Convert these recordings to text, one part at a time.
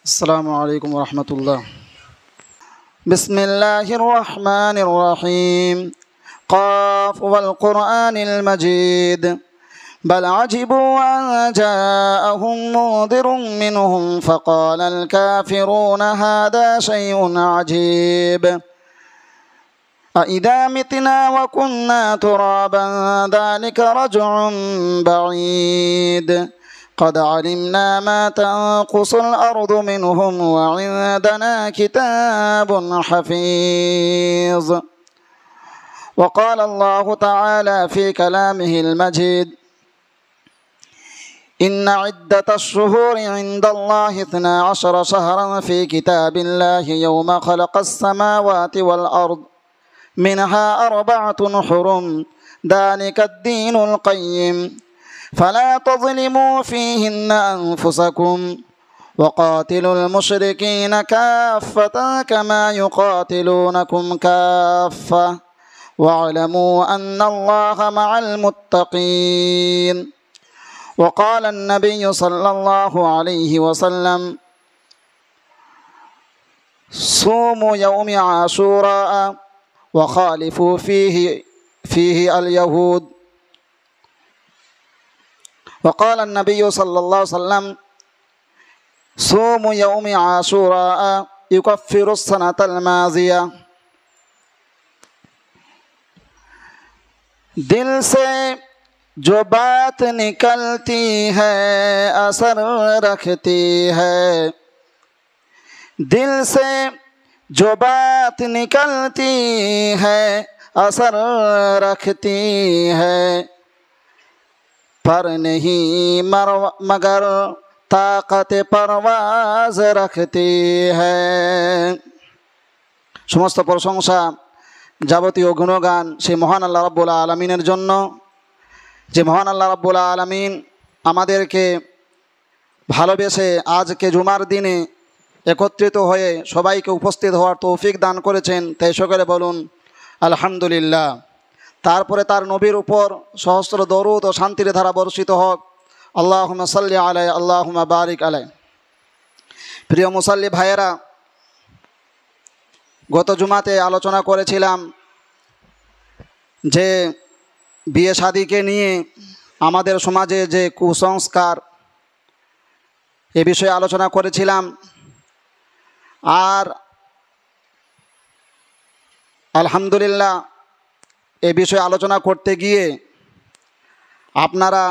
السلام عليكم ورحمة الله. بسم الله الرحمن الرحيم. قاف والقرآن المجيد بل عجبوا أن جاءهم منذر منهم فقال الكافرون هذا شيء عجيب أإذا متنا وكنا ترابا ذلك رجع بعيد قد علمنا ما تنقص الأرض منهم وعندنا كتاب حفيظ. وقال الله تعالى في كلامه المجيد إن عدة الشهور عند الله 12 شهرا في كتاب الله يوم خلق السماوات والأرض منها 4 حرم ذلك الدين القيم فلا تظلموا فيهن أنفسكم وقاتلوا المشركين كافة كما يقاتلونكم كافة واعلموا أن الله مع المتقين. وقال النبي صلى الله عليه وسلم صوموا يوم عاشوراء وخالفوا فيه اليهود. وقال النبي صلى الله عليه وسلم صوم يوم عاشوراء يكفر السنة الماضية. दिल से जो बात निकलती है असर रखती है दिल से जो बात निकलती है असर रखती है पर नहीं मगर ताकत परवाज रखती है। समस्त प्रशंसा যাবতীয় গুণগান সেই মহান আল্লাহ রাব্বুল আলামিনের জন্য, যে মহান আল্লাহ রাব্বুল আলামিন আমাদেরকে ভালোবেসে আজকে জুমার দিনে একত্রিত হয়ে সবাইকে উপস্থিত হওয়ার তৌফিক দান করেছেন। তাই সকলে বলুন আলহামদুলিল্লাহ। তারপরে তার নবীর উপর সহস্র দরুদ ও শান্তির ধারা বর্ষিত হোক। আল্লাহুম্মা সাল্লি আলাইহি আল্লাহুম্মা বারিক আলাইহি। প্রিয় মুসাল্লি ভাইয়েরা, গত জুমাতে আলোচনা করেছিলাম যে বিয়ে শাদীকে নিয়ে আমাদের সমাজে যে কুসংস্কার, এ বিষয়ে আলোচনা করেছিলাম। আর আলহামদুলিল্লাহ এই বিষয়ে আলোচনা করতে গিয়ে আপনারা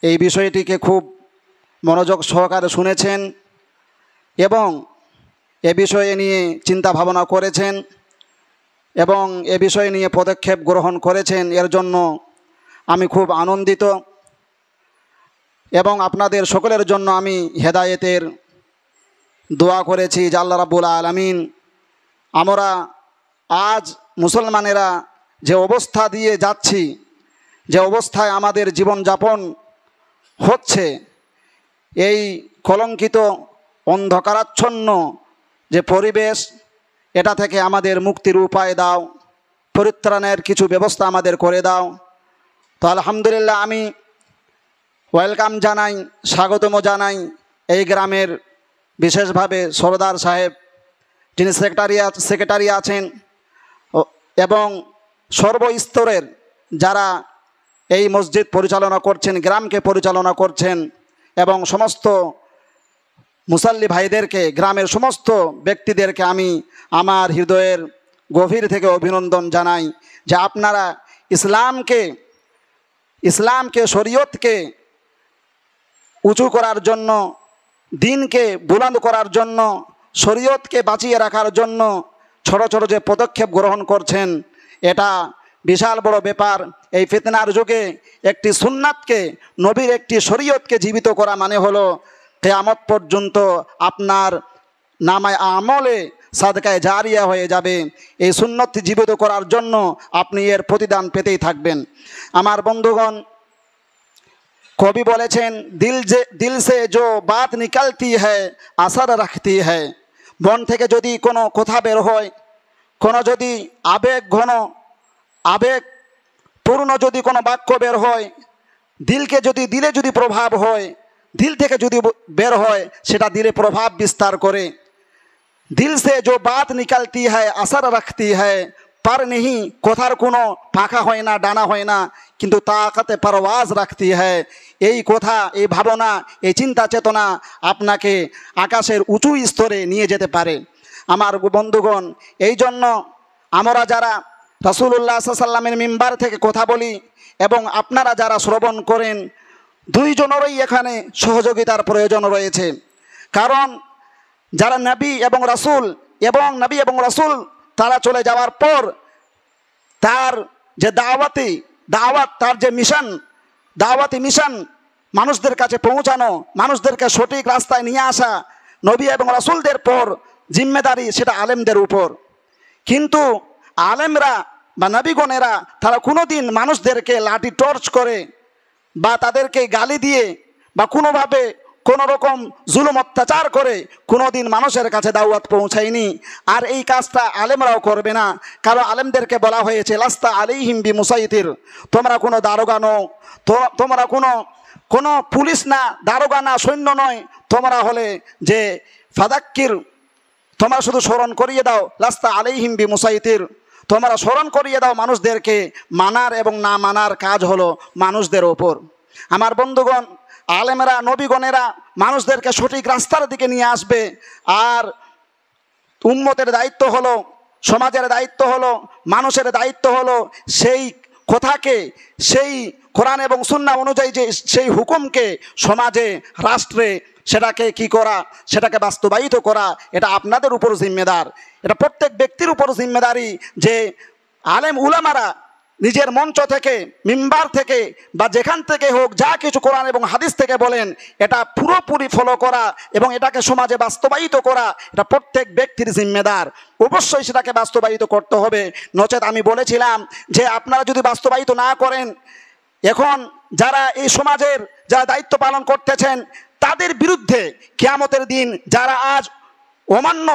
এই বিষয়টিকে খুব মনোযোগ সহকারে শুনেছেন এবং এ বিষয়ে নিয়ে চিন্তা ভাবনা করেছেন এবং এ বিষয় নিয়ে পদক্ষেপ গ্রহণ করেছেন। এর জন্য আমি খুব আনন্দিত এবং আপনাদের সকলের জন্য আমি হেদায়েতের দোয়া করেছি যে আল্লাহ রাব্বুল আলামিন আমরা আজ মুসলমানেরা যে অবস্থা দিয়ে যাচ্ছি, যে অবস্থায় আমাদের জীবনযাপন হচ্ছে, এই কলঙ্কিত অন্ধকারাচ্ছন্ন যে পরিবেশ, এটা থেকে আমাদের মুক্তির উপায় দাও, পরিত্রাণের কিছু ব্যবস্থা আমাদের করে দাও। তো আলহামদুলিল্লাহ আমি ওয়েলকাম জানাই, স্বাগতম জানাই এই গ্রামের বিশেষভাবে সরদার সাহেব যিনি সেক্রেটারি আছেন এবং সর্বস্তরের যারা এই মসজিদ পরিচালনা করছেন, গ্রামকে পরিচালনা করছেন এবং সমস্ত মুসাল্লি ভাইদেরকে, গ্রামের সমস্ত ব্যক্তিদেরকে আমি আমার হৃদয়ের গভীর থেকে অভিনন্দন জানাই যে আপনারা ইসলামকে শরীয়তকে উঁচু করার জন্য, দিনকে বুলন্দ করার জন্য, শরীয়তকে বাঁচিয়ে রাখার জন্য ছোট ছোট যে পদক্ষেপ গ্রহণ করছেন, এটা বিশাল বড় ব্যাপার। এই ফিতনার যুগে একটি সুন্নাতকে, নবীর একটি শরীয়তকে জীবিত করা মানে হলো কিয়ামত পর্যন্ত আপনার নামায় আমলে সাদকায়ে জারিয়া হয়ে যাবে। এই সুন্নতটি জীবিত করার জন্য আপনি এর প্রতিদান পেতেই থাকবেন। আমার বন্ধুগণ, কবি বলেছেন দিল সে জো বাত নিকালতি হ্যায় আসর রাখতি হ্যায়। মন থেকে যদি কোনো কথা বের হয়, কোনো যদি আবেগপূর্ণ যদি কোনো বাক্য বের হয়, দিলে যদি প্রভাব হয়, दिल থেকে যদি বের হয় সেটা দিলে প্রভাব বিস্তার করে। दिल से जो बात निकलती है असर रखती है पर नहीं কথার কোনো পাখা হয় না, ডানা হয় না, কিন্তু তাকাতে পরওয়াজ রাখতি হয়। এই কথা, এই ভাবনা, এই চিন্তা চেতনা আপনাকে আকাশের উঁচু স্তরে নিয়ে যেতে পারে। আমার বন্ধুগণ, এই জন্য আমরা যারা রাসূলুল্লাহ সাল্লাল্লাহু আলাইহি ওয়াসাল্লামের মিম্বার থেকে কথা বলি এবং আপনারা যারা শ্রবণ করেন, দুইজনেরই এখানে সহযোগিতার প্রয়োজন রয়েছে। কারণ যারা নবী এবং রাসূল তারা চলে যাওয়ার পর তার যে দাওয়াত তার যে দাওয়াতি মিশন মানুষদের কাছে পৌঁছানো, মানুষদেরকে সঠিক রাস্তায় নিয়ে আসা নবী এবং রাসূলদের পর জিম্মেদারি সেটা আলেমদের উপর। কিন্তু আলেমরা বা নবীগণেরা তারা কোনোদিন মানুষদেরকে লাঠি টর্চ করে বা তাদেরকে গালি দিয়ে বা কোনোভাবে কোনো রকম জুলুম অত্যাচার করে কোনোদিন মানুষের কাছে দাওয়াত পৌঁছায়নি। আর এই কাজটা আলেমরাও করবে না, কারণ আলেমদেরকে বলা হয়েছে লাস্তা আলাইহিম বিমুসাইতির, তোমরা কোনো দারোগা নও, তোমরা কোনো পুলিশ না, দারোগা না, সৈন্য নয়, তোমরা হলে যে ফাদাক্কির, তোমরা শুধু স্মরণ করিয়ে দাও, লাস্তা আলাইহিম বিমুসাইতির, তোমরা স্মরণ করিয়ে দাও মানুষদেরকে। মানার এবং না মানার কাজ হলো মানুষদের ওপর। আমার বন্ধুগণ, আলেমেরা নবীগণেরা মানুষদেরকে সঠিক রাস্তার দিকে নিয়ে আসবে। আর উম্মতের দায়িত্ব হলো, সমাজের দায়িত্ব হলো, মানুষের দায়িত্ব হলো সেই কথাকে, সেই কোরআন এবং সুন্নাহ অনুযায়ী যে সেই হুকুমকে সমাজে, রাষ্ট্রে সেটাকে কি করা, সেটাকে বাস্তবায়িত করা। এটা আপনাদের উপর জিম্মেদার, এটা প্রত্যেক ব্যক্তির উপর জিম্মেদারি যে আলেম উলামারা নিজের মঞ্চ থেকে, মিম্বার থেকে বা যেখান থেকে হোক যা কিছু কোরআন এবং হাদিস থেকে বলেন এটা পুরোপুরি ফলো করা এবং এটাকে সমাজে বাস্তবায়িত করা, এটা প্রত্যেক ব্যক্তির জিম্মেদার। অবশ্যই সেটাকে বাস্তবায়িত করতে হবে, নচেত আমি বলেছিলাম যে আপনারা যদি বাস্তবায়িত না করেন, এখন যারা এই সমাজের যারা দায়িত্ব পালন করতেছেন তাদের বিরুদ্ধে কিয়ামতের দিন যারা আজ অমান্য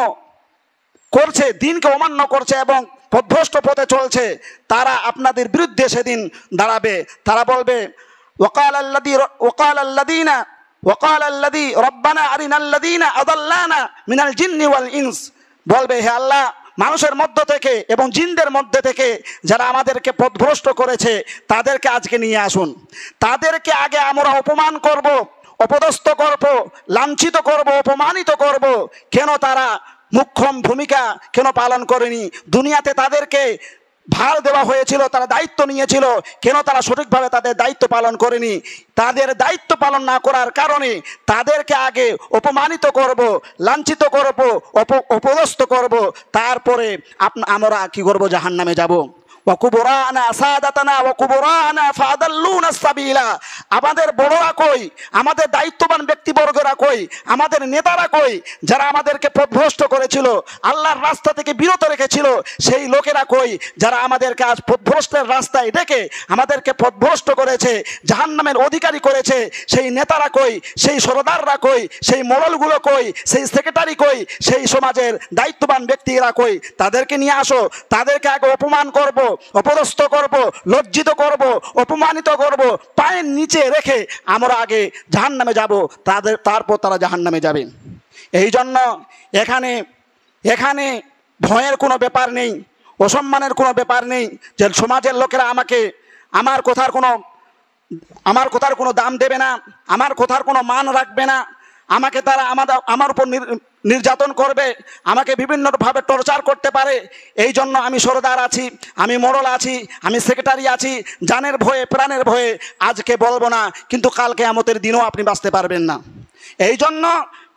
করছে, দিনকে অমান্য করছে এবং পথভ্রষ্ট পথে চলছে, তারা আপনাদের বিরুদ্ধে সেদিন দাঁড়াবে। তারা বলবে ওয়াকাল আল্লাযী রব্বানা আরিনাল্লাযীনা আযাল্লানা মিনাল জিন্নি ওয়াল ইনস, বলবে হে আল্লাহ, মানুষের মধ্য থেকে এবং জিনদের মধ্যে থেকে যারা আমাদেরকে পথভ্রষ্ট করেছে তাদেরকে আজকে নিয়ে আসুন। তাদেরকে আগে আমরা অপমান করব, অপদস্থ করব, লাঞ্ছিত করব, অপমানিত করব। কেন তারা মুখ্যম ভূমিকা কেন পালন করেনি? দুনিয়াতে তাদেরকে ভার দেওয়া হয়েছিল, তারা দায়িত্ব নিয়েছিল, কেন তারা সঠিকভাবে তাদের দায়িত্ব পালন করেনি? তাদের দায়িত্ব পালন না করার কারণে তাদেরকে আগে অপমানিত করব, লাঞ্ছিত করব, অপদস্থ করব, তারপরে আমরা কি করব? জাহান্নামে যাব। ওয়াকুবরানা সাদাতানা ওয়াকুবরানা ফাদাল্লুনা সাবিলা, আমাদের বড়রা কই, আমাদের দায়িত্ববান ব্যক্তিবর্গরা কই, আমাদের নেতারা কই, যারা আমাদেরকে পথভ্রষ্ট করেছিল, আল্লাহর রাস্তা থেকে বিরত রেখেছিল, সেই লোকেরা কই যারা আমাদেরকে আজ পথভ্রষ্টের রাস্তায় ডেকে আমাদেরকে পথভ্রষ্ট করেছে, জাহান্নামের অধিকারী করেছে, সেই নেতারা কই, সেই সরদাররা কই, সেই মোড়লগুলো কই, সেই সেক্রেটারি কই, সেই সমাজের দায়িত্ববান ব্যক্তিরা কই? তাদেরকে নিয়ে আসো, তাদেরকে আগে অপমান করব, অপদস্থ করব, লজ্জিত করব, অপমানিত করব, পায়ের নিচে রেখে আমরা আগে জাহান্নামে যাব, তারপর তারা জাহান্নামে যাবে। এই জন্য এখানে ভয়ের কোনো ব্যাপার নেই, অসম্মানের কোনো ব্যাপার নেই যে সমাজের লোকেরা আমার কথার কোনো দাম দেবে না, আমার কথার কোনো মান রাখবে না, আমাকে তারা আমার উপর নির্যাতন করবে, আমাকে বিভিন্নভাবে টর্চার করতে পারে। এই জন্য আমি সরদার আছি, আমি মোড়ল আছি, আমি সেক্রেটারি আছি, জানের ভয়ে, প্রাণের ভয়ে আজকে বলবো না, কিন্তু কাল কিয়ামতের দিনও আপনি বাঁচতে পারবেন না। এই জন্য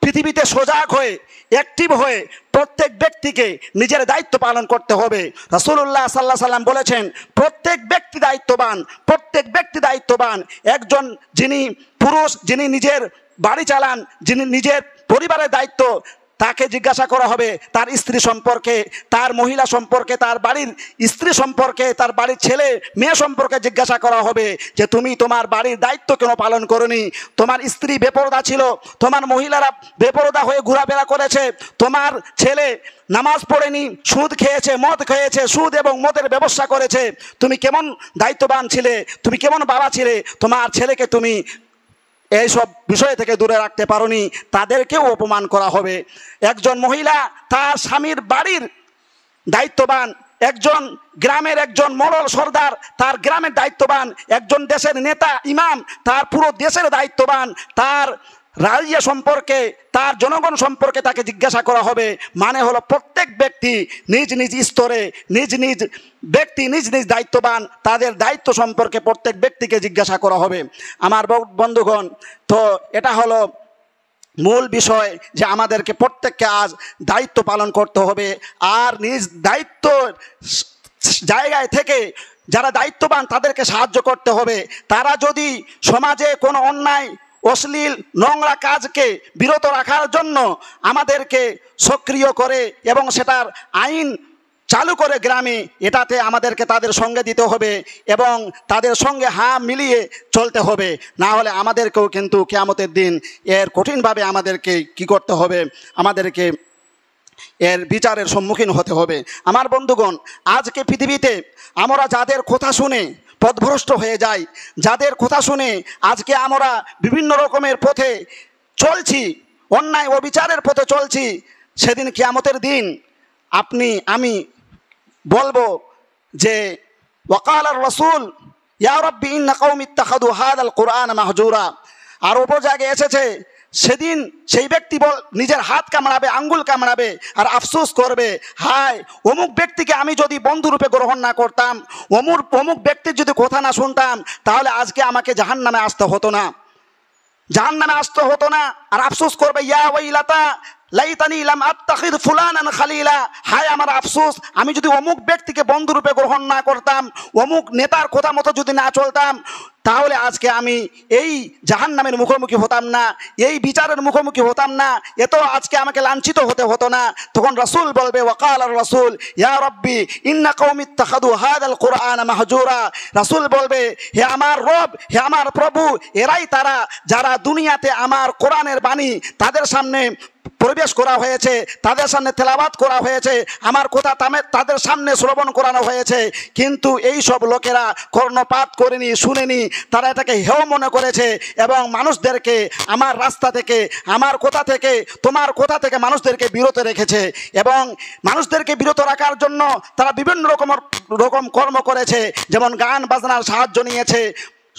পৃথিবীতে সজাগ হয়ে, অ্যাক্টিভ হয়ে প্রত্যেক ব্যক্তিকে নিজের দায়িত্ব পালন করতে হবে। রাসূলুল্লাহ সাল্লাল্লাহু আলাইহি সাল্লাম বলেছেন প্রত্যেক ব্যক্তি দায়িত্ববান। একজন যিনি পুরুষ, যিনি নিজের বাড়ি চালান, যিনি নিজের পরিবারের দায়িত্ব, তাকে জিজ্ঞাসা করা হবে তার স্ত্রী সম্পর্কে, তার মহিলা সম্পর্কে, তার বাড়ির স্ত্রী সম্পর্কে, তার বাড়ির ছেলে মেয়ে সম্পর্কে জিজ্ঞাসা করা হবে যে তুমি তোমার বাড়ির দায়িত্ব কেন পালন করনি? তোমার স্ত্রী বেপরদা ছিল, তোমার মহিলারা বেপরদা হয়ে ঘোরাফেরা করেছে, তোমার ছেলে নামাজ পড়েনি, সুদ খেয়েছে, মদ খেয়েছে, সুদ এবং মদের ব্যবসা করেছে, তুমি কেমন দায়িত্ববান ছিলে, তুমি কেমন বাবা ছিলে? তোমার ছেলেকে তুমি এইসব বিষয় থেকে দূরে রাখতে পারোনি, তাদেরকেও অপমান করা হবে। একজন মহিলা তার স্বামীর বাড়ির দায়িত্ববান, একজন গ্রামের একজন মোড়ল সর্দার তার গ্রামের দায়িত্ববান, একজন দেশের নেতা ইমাম তার পুরো দেশের দায়িত্ববান, তার রাজ্য সম্পর্কে তার জনগণ সম্পর্কে তাকে জিজ্ঞাসা করা হবে। মানে হলো প্রত্যেক ব্যক্তি নিজ নিজ স্তরে নিজ নিজ ব্যক্তি নিজ নিজ দায়িত্ববান, তাদের দায়িত্ব সম্পর্কে প্রত্যেক ব্যক্তিকে জিজ্ঞাসা করা হবে। আমার বন্ধুগণ, তো এটা হলো মূল বিষয় যে আমাদেরকে প্রত্যেককে আজ দায়িত্ব পালন করতে হবে। আর নিজ দায়িত্ব জায়গায় থেকে যারা দায়িত্ববান তাদেরকে সাহায্য করতে হবে। তারা যদি সমাজে কোনো অন্যায় অশ্লীল নোংরা কাজকে বিরত রাখার জন্য আমাদেরকে সক্রিয় করে এবং সেটার আইন চালু করে গ্রামে, এটাতে আমাদেরকে তাদের সঙ্গে দিতে হবে এবং তাদের সঙ্গে মিলিয়ে চলতে হবে। না হলে আমাদেরকেও কিন্তু কিয়ামতের দিন এর কঠিনভাবে আমাদেরকে কি করতে হবে, আমাদেরকে এর বিচারের সম্মুখীন হতে হবে। আমার বন্ধুগণ, আজকে পৃথিবীতে আমরা যাদের কথা শুনে পথভ্রষ্ট হয়ে যাই, যাদের কথা শুনে আজকে আমরা বিভিন্ন রকমের পথে চলছি, অন্যায় অবিচারের পথে চলছি, সেদিন কিয়ামতের দিন আমি বলবো যে ওয়াকালার রাসূল ইয়া রাব্বি ইন্না কওমি ইত্তাখাযু হাযাল কুরআন মাহজুরা। আর অপর জায়গায় এসেছে সেদিন সেই ব্যক্তি নিজের হাত কামড়াবে, আঙ্গুল কামড়াবে আর আফসোস করবে, হায় অমুক ব্যক্তিকে আমি যদি বন্ধুরূপে গ্রহণ না করতাম, অমুক ব্যক্তির যদি কথা না শুনতাম, তাহলে আজকে আমাকে জাহান্নামে আসতে হতো না, জাহান্নামে আসতে হতো না। আর আফসোস করবে, ইয়া ওয়াইলাতা লাইতানি লাম আত্তাখিদ ফুলানান খালিলা, হায় আমার আফসোস, আমি যদি অমুক ব্যক্তিকে বন্ধুরূপে গ্রহণ না করতাম, অমুক নেতার কথা মতো যদি না চলতাম, তাহলে আজকে আমি এই জাহান্নামের মুখোমুখি হতাম না, এই বিচারের মুখোমুখি হতাম না, এত আজকে আমাকে লাঞ্ছিত হতে হতো না। তখন রাসূল বলবে ওয়াকালার রাসূল ইয়া রাব্বি ইন্না কওমি ইত্তাখাযু হাযাল কুরআন মাহজুরা। রাসূল বলবে, হে আমার রব, হে আমার প্রভু, এরাই তারা যারা দুনিয়াতে আমার কোরআনের বাণী তাদের সামনে প্রবেশ করা হয়েছে, তাদের সামনে তেলাওয়াত করা হয়েছে, আমার কথা তাদের সামনে শ্রবণ করানো হয়েছে, কিন্তু এই সব লোকেরা কর্ণপাত করেনি, শুনেনি, তারা এটাকে হেয় মনে করেছে এবং মানুষদেরকে আমার রাস্তা থেকে, আমার কথা থেকে, তোমার কথা থেকে মানুষদেরকে বিরত রেখেছে এবং মানুষদেরকে বিরত রাখার জন্য তারা বিভিন্ন রকম কর্ম করেছে, যেমন গান বাজনার সাহায্য নিয়েছে,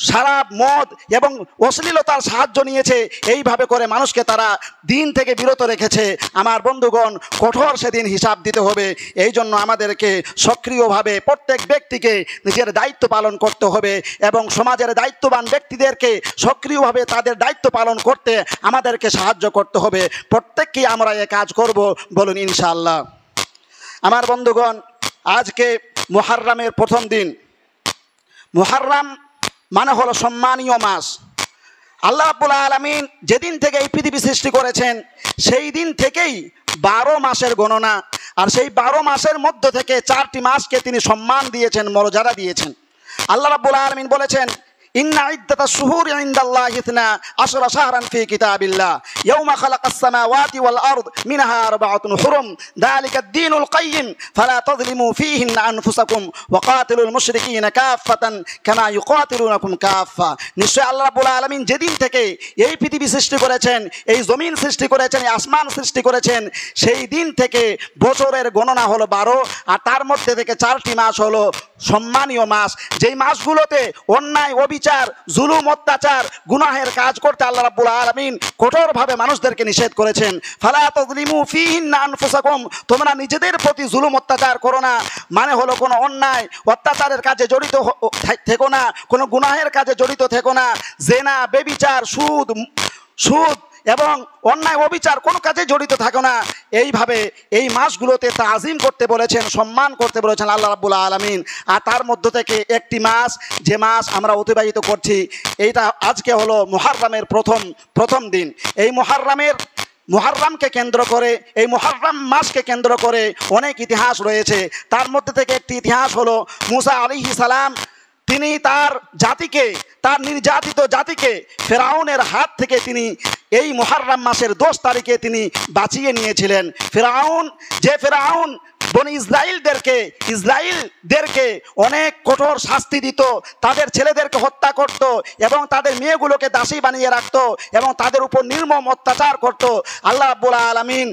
শরাব মদ এবং অশ্লীলতার সাহায্য নিয়েছে, এইভাবে করে মানুষকে তারা দিন থেকে বিরত রেখেছে। আমার বন্ধুগণ, কঠোর সেদিন হিসাব দিতে হবে। এই জন্য আমাদেরকে সক্রিয়ভাবে প্রত্যেক ব্যক্তিকে নিজের দায়িত্ব পালন করতে হবে এবং সমাজের দায়িত্ববান ব্যক্তিদেরকে সক্রিয়ভাবে তাদের দায়িত্ব পালন করতে আমাদেরকে সাহায্য করতে হবে। প্রত্যেককেই আমরা এ কাজ করব, বলুন ইনশাআল্লাহ। আমার বন্ধুগণ, আজকে মুহররমের প্রথম দিন। মুহররম মানে হলো সম্মানীয় মাস। আল্লাহ রাব্বুল আলামিন যেদিন থেকে এই পৃথিবী সৃষ্টি করেছেন সেই দিন থেকেই 12 মাসের গণনা, আর সেই 12 মাসের মধ্য থেকে 4টি মাসকে তিনি সম্মান দিয়েছেন, মর্যাদা দিয়েছেন। আল্লাহ রাব্বুল আলামিন বলেছেন, ইন্না ইদ্দাতাশ শুহুরি ইনদাল্লাহি 12 শাহরান ফি কিতাবিল্লাহ ইয়াওমা খালাকাস সামাওয়াতি ওয়াল আরদ মিনহা আরবাআতুন হুরুম যালিকাদ দীনুল কাইয়্যিম ফালা তাযলিমু ফীহিন্না আনফুসাকুম ওয়া কাতিলুল মুশরিকিনা কাফাতান কামা ইউকাতিলুনাকুম কাফা। নিশ্চয় আল্লাহ রাব্বুল আলামিন যেদিন থেকে এই পৃথিবী সৃষ্টি করেছেন, এই জমিন সৃষ্টি করেছেন, এই আসমান সৃষ্টি করেছেন, সেই দিন থেকে বছরের গণনা হলো 12, আর তার মধ্যে থেকে 4টি মাস হলো সম্মানীয় মাস, যেই মাসগুলোতে অন্যায় অবিচার জুলুম অত্যাচার গুনাহের কাজ করতে আল্লাহ রাব্বুল আলামিন কঠোরভাবে মানুষদেরকে নিষেধ করেছেন। ফালা তাযলিমু ফীহিন্না আনফুসাকুম, তোমরা নিজেদের প্রতি জুলুম অত্যাচার করো না, মানে হলো কোনো অন্যায় অত্যাচারের কাজে জড়িত থেকো না, কোনো গুনাহের কাজে জড়িত থেকো না, জেনা ব্যভিচার সুদ এবং অন্যায় অবিচার কোনো কাজে জড়িত থাকো না। এইভাবে এই মাসগুলোতে তাজিম করতে বলেছেন, সম্মান করতে বলেছেন আল্লাহ রাব্বুল আলামিন। আর তার মধ্য থেকে একটি মাস, যে মাস আমরা অতিবাহিত করছি, এইটা আজকে হলো মুহররমের প্রথম দিন। এই মুহররমকে কেন্দ্র করে, এই মুহররম মাসকে কেন্দ্র করে অনেক ইতিহাস রয়েছে। তার মধ্যে থেকে একটি ইতিহাস হলো মুসা আলাইহিস সালাম, তিনি তার জাতিকে, তার নির্যাতিত জাতিকে ফেরাউনের হাত থেকে তিনি এই মুহররম মাসের 10 তারিখে তিনি বাঁচিয়ে নিয়েছিলেন। ফেরাউন বনি ইসরাইলদেরকে অনেক কঠোর শাস্তি দিত, তাদের ছেলেদেরকে হত্যা করত এবং তাদের মেয়েগুলোকে দাসী বানিয়ে রাখত এবং তাদের উপর নির্মম অত্যাচার করত। আল্লাহ রাব্বুল আলামিন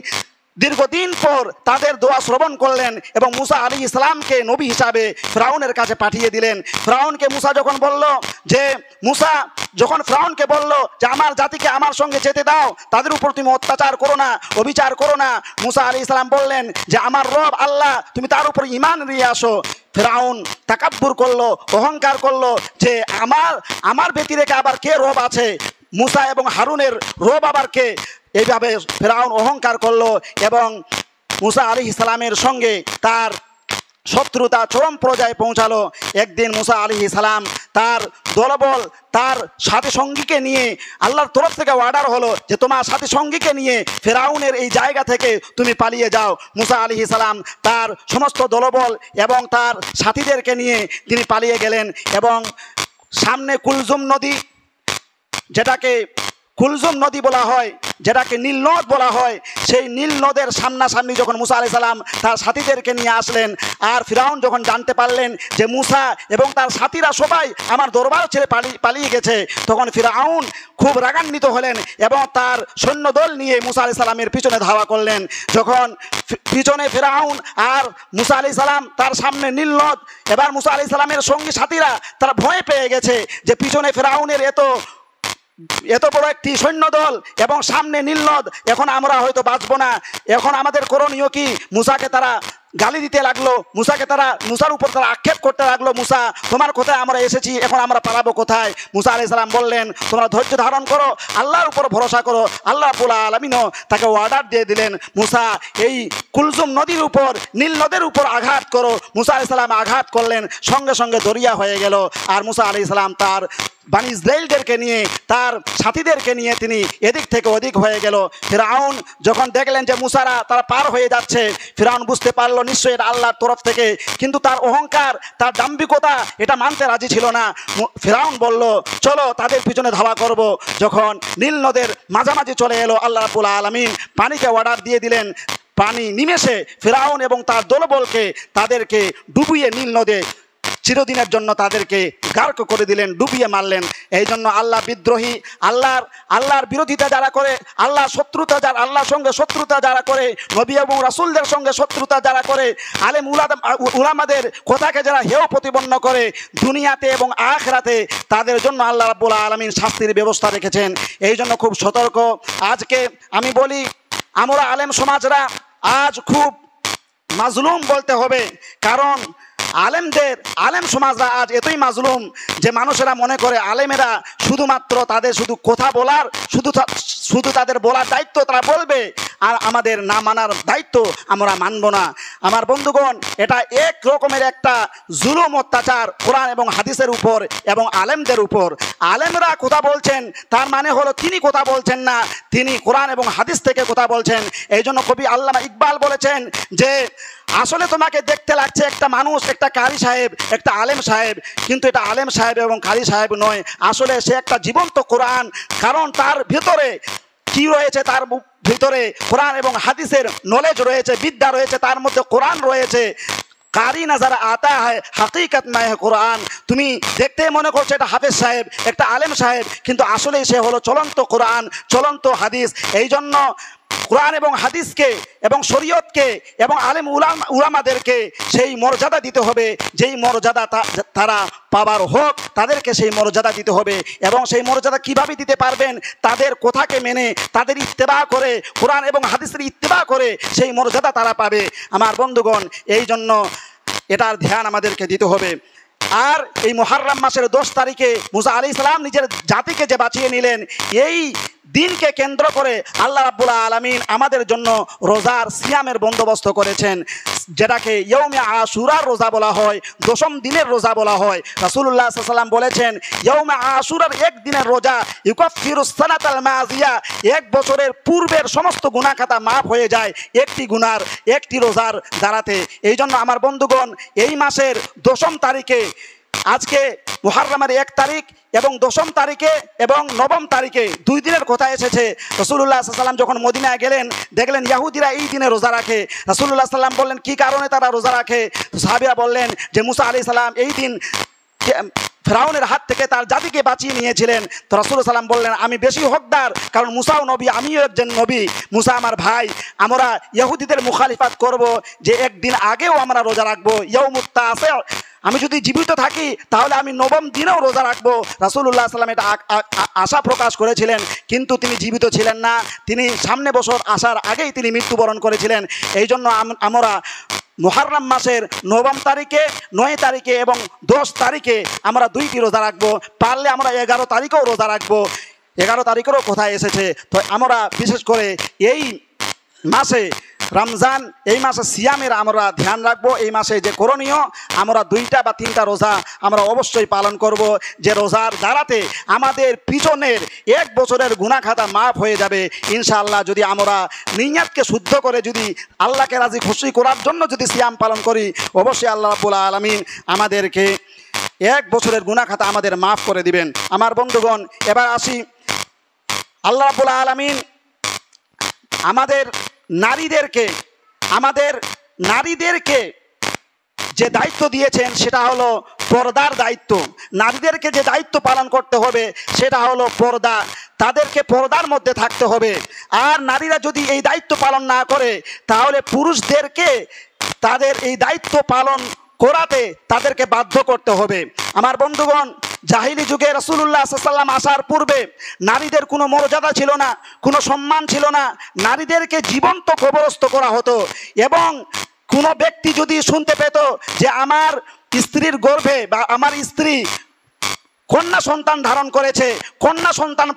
দীর্ঘদিন পর তাদের দোয়া শ্রবণ করলেন এবং মুসা আলাইহিস সালামকে নবী হিসাবে ফিরআউনের কাছে পাঠিয়ে দিলেন। ফিরআউনকে মুসা যখন বলল যে ফিরআউনকে বলল যে আমার জাতিকে আমার সঙ্গে যেতে দাও, তাদের উপর তুমি অত্যাচার করো না, অবিচার করো না, মুসা আলাইহিস সালাম বললেন যে আমার রব আল্লাহ, তুমি তার উপর ঈমান নিয়ে আসো। ফিরআউন তাকাব্বুর করলো, অহংকার করলো যে আমার ব্যতি রেখে আবার কে রব আছে, মুসা এবং হারুনের রব আবার কে? এইভাবে ফিরআউন অহংকার করলো এবং মুসা আলাইহিস সালামের সঙ্গে তার শত্রুতা চরম পর্যায়ে পৌঁছালো। একদিন মুসা আলাইহিস সালাম তার দলবল, তার সাথী সঙ্গীকে নিয়ে, আল্লাহর তরফ থেকে অর্ডার হলো যে তোমার সাথী সঙ্গীকে নিয়ে ফিরআউনের এই জায়গা থেকে তুমি পালিয়ে যাও। মুসা আলাইহিস সালাম তার সমস্ত দলবল এবং তার সাথীদেরকে নিয়ে তিনি পালিয়ে গেলেন এবং সামনে কুলজুম নদী, যেটাকে কুলজুম নদী বলা হয়, যেটাকে নীল নদ বলা হয়, সেই নীল নদের সামনাসামনি যখন মুসা আলাইহিস সালাম তার সাথীদেরকে নিয়ে আসলেন, আর ফিরআউন যখন জানতে পারলেন যে মুসা এবং তার সাথীরা সবাই আমার দরবার ছেড়ে পালিয়ে গেছে, তখন ফিরআউন খুব রাগান্বিত হলেন এবং তার সৈন্যদল নিয়ে মুসা আলাইহিস সালামের পিছনে ধাওয়া করলেন। যখন পিছনে ফিরআউন আর মুসা আলাইহিস সালাম, তার সামনে নীল নদ, এবার মুসা আলাইহিস সালামের সঙ্গী সাথীরা তারা ভয় পেয়ে গেছে যে পিছনে ফিরআউনের এত বড় একটি সৈন্যদল এবং সামনে নীল নদ, এখন আমরা হয়তো বাঁচবো না, এখন আমাদের করণীয় কি? মুসাকে তারা গালি দিতে লাগলো, মুসার উপর তারা আক্ষেপ করতে লাগলো, মুসা তোমার কোথায় আমরা এসেছি, এখন আমরা পালাবো কোথায়? মুসা আলাইহিস সালাম বললেন তোমরা ধৈর্য ধারণ করো, আল্লাহর উপর ভরসা করো। আল্লাহ রাব্বুল আলামিনও তাকে অর্ডার দিয়ে দিলেন, মুসা এই কুলজুম নদীর উপর, নীল নদের উপর আঘাত করো। মুসা আলাইহিস সালাম আঘাত করলেন, সঙ্গে সঙ্গে দরিয়া হয়ে গেল। আর মুসা আলাইহিস সালাম তার বনি ইসরাইলদেরকে নিয়ে, তার সাথীদেরকে নিয়ে তিনি এদিক থেকে ওদিক হয়ে গেল। ফিরআউন যখন দেখলেন যে মুসারা তারা পার হয়ে যাচ্ছে, ফিরআউন বুঝতে পারলো নিশ্চয়ই এটা আল্লাহর তরফ থেকে, কিন্তু তার অহংকার, তার দাম্ভিকতা এটা মানতে রাজি ছিল না। ফিরআউন বলল চলো তাদের পিছনে ধাওয়া করব। যখন নীল নদের মাঝামাঝি চলে এলো, আল্লাহ রাব্বুল আলামিন পানিকে অর্ডার দিয়ে দিলেন, পানি নিমেষে ফিরআউন এবং তার দলবলকে তাদেরকে ডুবিয়ে নীল নদে চিরদিনের জন্য তাদেরকে গার্ক করে দিলেন, ডুবিয়ে মারলেন। এই জন্য আল্লাহ বিদ্রোহী, আল্লাহর বিরোধিতা যারা করে, আল্লাহর সঙ্গে শত্রুতা যারা করে, নবী এবং রাসূলদের সঙ্গে শত্রুতা যারা করে, আলেম উলামাদের কথাকে যারা হেয় প্রতিপন্ন করে, দুনিয়াতে এবং আখিরাতে তাদের জন্য আল্লাহ রাব্বুল আলামিন শাস্তির ব্যবস্থা রেখেছেন। এই জন্য খুব সতর্ক। আজকে আমি বলি আমরা আলেম সমাজরা আজ খুব মাজলুম বলতে হবে, কারণ আলেম সমাজরা আজ এতই মাজলুম যে মানুষেরা মনে করে আলেমেরা শুধুমাত্র তাদের শুধু কথা বলার, শুধু তাদের বলার দায়িত্ব তারা বলবে, আর আমাদের না মানার দায়িত্ব আমরা মানব না। আমার বন্ধুগণ, এটা এক রকমের একটা জুলুম অত্যাচার কোরআন এবং হাদিসের উপর এবং আলেমদের উপর। আলেমরা কথা বলছেন তার মানে হলো তিনি কথা বলছেন না, তিনি কোরআন এবং হাদিস থেকে কথা বলছেন। এই জন্য কবি আল্লামা ইকবাল বলেছেন যে আসলে তোমাকে দেখতে লাগছে একটা মানুষ, একটা কারি সাহেব, একটা আলেম সাহেব, কিন্তু এটা আলেম সাহেব এবং কারি সাহেব নয়, আসলে সে একটা জীবন্ত কোরআন। কারণ তার ভেতরে কি রয়েছে? তার ভিতরে কোরআন এবং হাদিসের নলেজ রয়েছে, বিদ্যা রয়েছে, তার মধ্যে কোরআন রয়েছে। কারি নজর আতা হয় হাকিকত মে কোরআন। তুমি দেখতে মনে করছো এটা হাফেজ সাহেব, একটা আলেম সাহেব, কিন্তু আসলে সে হলো চলন্ত কোরআন, চলন্ত হাদিস। এই জন্য কোরআন এবং হাদিসকে এবং শরীয়তকে এবং আলেম উলামাদেরকে সেই মর্যাদা দিতে হবে, যেই মর্যাদা তারা পাবার হোক, তাদেরকে সেই মর্যাদা দিতে হবে। এবং সেই মর্যাদা কিভাবে দিতে পারবেন? তাদের কথাকে মেনে, তাদের ইত্তেবা করে, কোরআন এবং হাদিসের ইত্তেবা করে সেই মর্যাদা তারা পাবে। আমার বন্ধুগণ, এই জন্য এটার ধ্যান আমাদেরকে দিতে হবে। আর এই মুহররম মাসের 10 তারিখে মুসা আলাইহিস সালাম নিজের জাতিকে যে বাঁচিয়ে নিলেন, এই দিনকে কেন্দ্র করে আল্লাহ রাব্বুল আলামিন আমাদের জন্য রোজার সিয়ামের বন্দোবস্ত করেছেন, যেটাকে ইয়ৌমে আশুরার রোজা বলা হয়, 10ম দিনের রোজা বলা হয়। রাসূলুল্লাহ সাল্লাল্লাহু আলাইহি ওয়াসাল্লাম বলেছেন ইয়ৌমে আশুরার এক দিনের রোজা ইউকাফিরুস সানাতাল মাযিয়া, এক বছরের পূর্বের সমস্ত গুনাহ খাতা মাফ হয়ে যায় একটি রোজার দ্বারাতে। এই জন্য আমার বন্ধুগণ, এই মাসের 10ম তারিখে, আজকে মুহররমের 1 তারিখ এবং 10ম তারিখে এবং 9ম তারিখে 2 দিনের কথা এসেছে। রাসূলুল্লাহ সাল্লাল্লাহু আলাইহি ওয়াসাল্লাম যখন মদিনায় গেলেন, দেখলেন ইহুদিরা এই দিনে রোজা রাখে। রাসূলুল্লাহ সাল্লাল্লাহু আলাইহি ওয়াসাল্লাম বললেন কি কারণে তারা রোজা রাখে? সাহাবীরা বললেন যে মুসা আলাইহিস সালাম এই দিন ফেরাউনের হাত থেকে তার জাতিকে বাঁচিয়ে নিয়েছিলেন। তো রাসূলুল্লাহ সাল্লাম বললেন আমি বেশি হকদার, কারণ মুসাও নবী, আমিও একজন নবী, মুসা আমার ভাই। আমরা ইহুদিদের মুখালিফাত করব যে একদিন আগেও আমরা রোজা রাখবো, ইয়াউমুত তাসি। আমি যদি জীবিত থাকি তাহলে আমি 9ম দিনেও রোজা রাখবো। রাসূলুল্লাহ সাল্লাম এটা আশা প্রকাশ করেছিলেন, কিন্তু তিনি জীবিত ছিলেন না। তিনি সামনে বছর আসার আগেই তিনি মৃত্যুবরণ করেছিলেন। এই জন্য আমরা মুহররম মাসের 9ম তারিখে, 9 তারিখে এবং 10 তারিখে আমরা 2টি রোজা রাখবো। পারলে আমরা 11 তারিখেও রোজা রাখবো। 11 তারিখেরও কথা এসেছে। তো আমরা বিশেষ করে এই মাসে রমজান, এই মাসে সিয়ামের আমরা ধ্যান রাখবো। এই মাসে যে করণীয়, আমরা 2টা বা 3টা রোজা আমরা অবশ্যই পালন করব, যে রোজার দ্বারাতে আমাদের পিছনের 1 বছরের গুনাহ খাতা মাফ হয়ে যাবে ইনশাআল্লাহ। যদি আমরা নিয়তকে শুদ্ধ করে যদি আল্লাহকে রাজি খুশি করার জন্য যদি সিয়াম পালন করি, অবশ্যই আল্লাহ রাব্বুল আলামিন আমাদেরকে 1 বছরের গুনাহ খাতা আমাদের মাফ করে দিবেন। আমার বন্ধুগণ, এবার আসি, আল্লাহ রাব্বুল আলামিন আমাদের নারীদেরকে যে দায়িত্ব দিয়েছেন সেটা হলো পর্দার দায়িত্ব। নারীদেরকে যে দায়িত্ব পালন করতে হবে সেটা হলো পর্দা। তাদেরকে পর্দার মধ্যে থাকতে হবে। আর নারীরা যদি এই দায়িত্ব পালন না করে, তাহলে পুরুষদেরকে তাদের এই দায়িত্ব পালন করাতে তাদেরকে বাধ্য করতে হবে। আমার বন্ধুগণ, জাহিলি যুগে রাসূলুল্লাহ সাল্লাল্লাহু আলাইহি ওয়াসাল্লাম আসার পূর্বে নারীদের কোনো মর্যাদা ছিল না, কোনো সম্মান ছিল না। নারীদেরকে জীবন্ত কবরস্থ করা হতো। এবং কোনো ব্যক্তি যদি শুনতে পেত যে আমার স্ত্রীর গর্ভে বা আমার স্ত্রী কন্যা সন্তান ধারণ করেছে, কন্যা সন্তান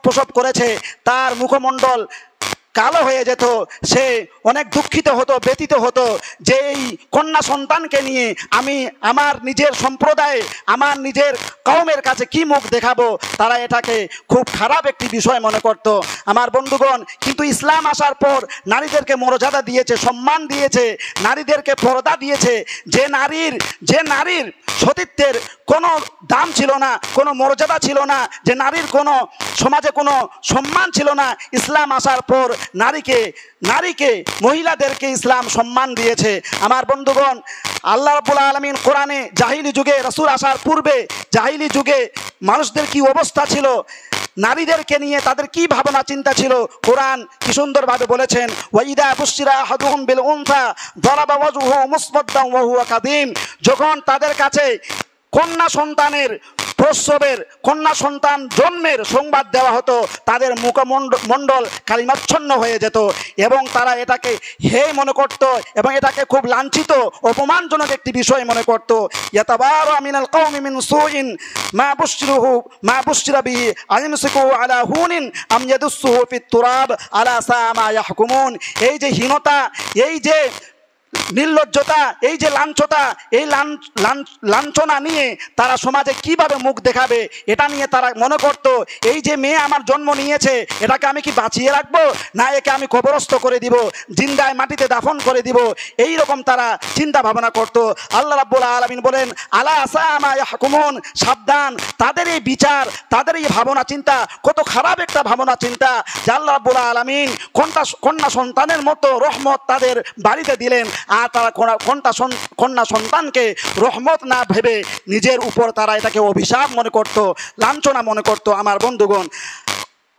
প্রসব করেছে, তার মুখমণ্ডল কালো হয়ে যেত। সে অনেক দুঃখিত হতো, ব্যথিত হতো যে এই কন্যা সন্তানকে নিয়ে আমি আমার নিজের সম্প্রদায়ে, আমার নিজের কওমের কাছে কি মুখ দেখাবো। তারা এটাকে খুব খারাপ একটি বিষয় মনে করত। আমার বন্ধুগণ, কিন্তু ইসলাম আসার পর নারীদেরকে মর্যাদা দিয়েছে, সম্মান দিয়েছে, নারীদেরকে পর্দা দিয়েছে। যে নারীর সতীত্বের কোনো দাম ছিল না, কোনো মর্যাদা ছিল না, যে নারীর কোনো সমাজে কোনো সম্মান ছিল না, ইসলাম আসার পর নারীকে মহিলাদেরকে ইসলাম সম্মান দিয়েছে। আমার বন্ধুগণ, আল্লাহ রাব্বুল আলামিন কোরআনে জাহিলি যুগে, রাসূল আসার পূর্বে জাহিলি যুগে মানুষদের কি অবস্থা ছিল, নারীদেরকে নিয়ে তাদের কি ভাবনা চিন্তা ছিল, কোরআন কি সুন্দরভাবে বলেছেন, ওয়াইদা বুশিরা আহাদুহুম বিল উনসা দারাবা ওয়াজহুহু মুসওয়াদ্দান ওয়া হুয়া কাযীম। যখন তাদের কাছে কন্যা সন্তানের প্রসবের, কন্যা সন্তান জন্মের সংবাদ দেওয়া হতো, তাদের মুখমণ্ডল কালিমাচ্ছন্ন হয়ে যেত এবং তারা এটাকে হেয় মনে করত এবং এটাকে খুব লাঞ্ছিত, অপমানজনক একটি বিষয় মনে করত। ইয়াতাবারা মিনাল কওমি মিন সুইন মা বুশিরা বিহি আইমসিকু আলা হুনিন আম ইয়াদুসুহু ফিত তুরাব আলা সা মা ইয়াহকুমুন। এই যে হীনতা, এই যে নির্লজ্জতা, এই যে লাঞ্ছতা, এই লাঞ্ছনা নিয়ে তারা সমাজে কিভাবে মুখ দেখাবে, এটা নিয়ে তারা মনে করত এই যে মেয়ে আমার জন্ম নিয়েছে, এটাকে আমি কি বাঁচিয়ে রাখবো, না একে আমি কবরস্থ করে দিব, জিন্দায় মাটিতে দাফন করে দিব, এই রকম তারা চিন্তা ভাবনা করত। আল্লাহ রাব্বুল আলামিন বলেন, আলা সা মা ইয়াহকুমুন, সাবধান, তাদের এই বিচার, তাদের এই ভাবনা চিন্তা কত খারাপ একটা ভাবনা চিন্তা, যে আল্লাহ রাব্বুল আলামিন কন্যা সন্তানের মতো রহমত তাদের বাড়িতে দিলেন, আর তারা কন্যা সন্তানকে রহমত না ভেবে নিজের উপর তারা এটাকে অভিশাপ মনে করত, লাঞ্ছনা মনে করত। আমার বন্ধুগণ,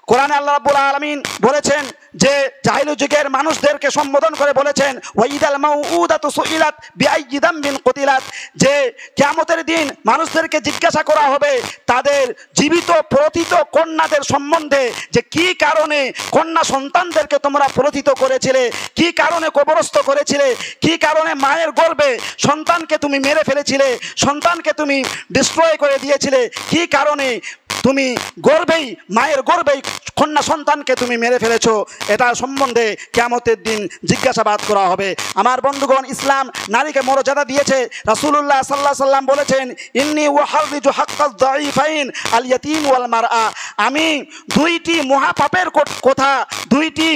কোরআনে আল্লাহ রাব্বুল আলামিন বলেছেন যে জাহিলি যুগের মানুষদেরকে সম্বোধন করে বলেছেন, ওয়াইদাল মাউউদাতু সুইলাত বিআইয়ি যামবিন কুতিলাত, যে কিয়ামতের দিন মানুষদেরকে জিজ্ঞাসা করা হবে তাদের জীবিত প্রথিত কন্যাদের সম্বন্ধে, যে কি কারণে কন্যা সন্তানদেরকে তোমরা প্রথিত করেছিলে, কি কারণে কবরস্থ করেছিলে, কি কারণে মায়ের গর্ভে সন্তানকে তুমি মেরে ফেলেছিলে, সন্তানকে তুমি ডিস্ট্রয় করে দিয়েছিলে, কি কারণে তুমি মায়ের গর্ভেই কন্যা সন্তানকে তুমি মেরে ফেলেছো। এটা সম্বন্ধে কিয়ামতের দিন জিজ্ঞাসাবাদ করা হবে। আমার বন্ধুগণ, ইসলাম নারীকে মর্যাদা দিয়েছে। রাসূলুল্লাহ সাল্লাল্লাহু আলাইহি ওয়াসাল্লাম বলেছেন, ইন্নী ওয়াহারিজু হাক্কাজ যায়িফাইন আল ইয়াতীম ওয়াল মারআ। আমি 2টি মহাপাপের কথা, 2টি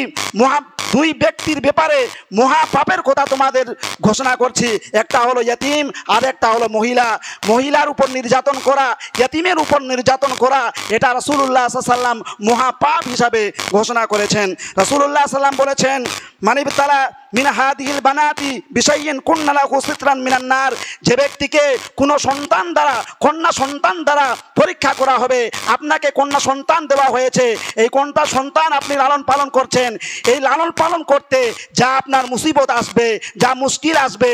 দুই ব্যক্তির ব্যাপারে মহাপাপের কথা তোমাদের ঘোষণা করছি। একটা হলো ইয়তিম আর একটা হলো মহিলা। মহিলার উপর নির্যাতন করা, ইয়তিমের উপর নির্যাতন করা, এটা রাসূলুল্লাহ সাল্লাল্লাহু আলাইহি ওয়াসাল্লাম মহাপাপ হিসাবে ঘোষণা করেছেন। রাসূলুল্লাহ সাল্লাল্লাহু আলাইহি ওয়াসাল্লাম বলেছেন, মানিবতালা মিন হাদিহিল বানাতি বিশাইয়িন কুন্না লাহু সিতরান মিনান নার, যে ব্যক্তিকে কোনো সন্তান দ্বারা, কন্যা সন্তান দ্বারা পরীক্ষা করা হবে, আপনাকে কন্যা সন্তান দেওয়া হয়েছে, এই কন্যা সন্তান আপনি লালন পালন করছেন, এই লালন পালন করতে যা আপনার মুসিবত আসবে, যা মুশকিল আসবে,